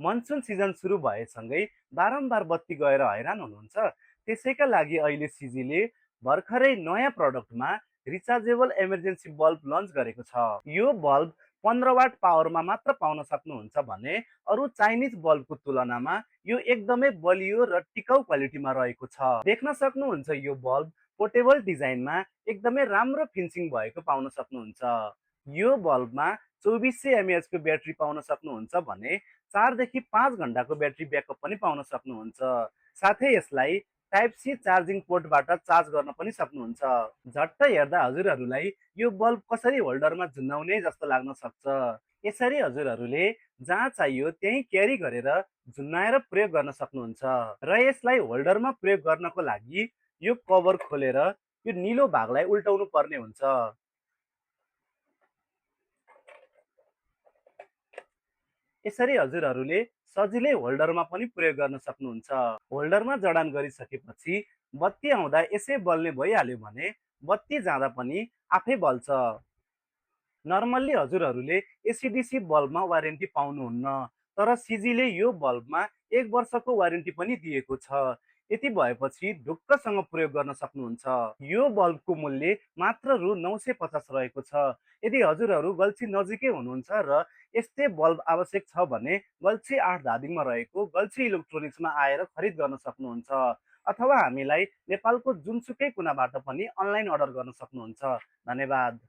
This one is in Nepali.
मनसुन सिजन सुरु भएसँगै बारम्बार बत्ती गएर हैरान हुनुहुन्छ। त्यसैका लागि अहिले सिजीले भर्खरै नयाँ प्रडक्टमा रिचार्जेबल इमर्जेन्सी बल्ब लन्च गरेको छ। यो बल्ब 15 वाट पावरमा मात्र पाउन सक्नुहुन्छ भने अरू चाइनिज बल्बको तुलनामा यो एकदमै बलियो र टिकाउ क्वालिटीमा रहेको छ। देख्न सक्नुहुन्छ यो बल्ब पोर्टेबल डिजाइनमा एकदमै राम्रो फिनिसिङ भएको पाउन सक्नुहुन्छ। यो बल्बमा 2400 mAh को ब्याट्री पाउन सक्नुहुन्छ भने 4 देखि 5 घण्टाको ब्याट्री ब्याकअप पनि पाउन सक्नुहुन्छ। साथै यसलाई टाइप सी चार्जिङ पोर्टबाट चार्ज गर्न पनि सक्नुहुन्छ। झट्ट हेर्दा हजुरहरूलाई यो बल्ब कसरी होल्डरमा झुन्डाउने जस्तो लाग्न सक्छ। यसरी हजुरहरूले जहाँ चाहियो त्यहीँ क्यारी गरेर झुन्डाएर प्रयोग गर्न सक्नुहुन्छ। र यसलाई होल्डरमा प्रयोग गर्नको लागि यो कभर खोलेर यो निलो भागलाई उल्टाउनु पर्ने हुन्छ। यसरी हजुरहरूले सजिलै होल्डरमा पनि प्रयोग गर्न सक्नुहुन्छ। होल्डरमा जडान गरिसकेपछि बत्ती आउँदा यसै बल्ने भइहाल्यो भने बत्ती जाँदा पनि आफै बल्छ। नर्मल्ली हजुरहरूले एसिडिसी बल्बमा वारेन्टी पाउनुहुन्न, तर सिजीले यो बल्बमा 1 वर्षको वारेन्टी पनि दिएको छ। यति भएपछि ढुक्कसँग प्रयोग गर्न सक्नुहुन्छ। यो बल्बको मूल्य मात्र रु 950 रहेको छ। यदि हजुरहरू गल्छी नजिकै हुनुहुन्छ र यस्तै बल्ब आवश्यक छ भने गल्छी 8 धादिङमा रहेको गल्छी इलेक्ट्रोनिक्समा आएर खरिद गर्न सक्नुहुन्छ, अथवा हामीलाई नेपालको जुनसुकै कुनाबाट पनि अनलाइन अर्डर गर्न सक्नुहुन्छ। धन्यवाद।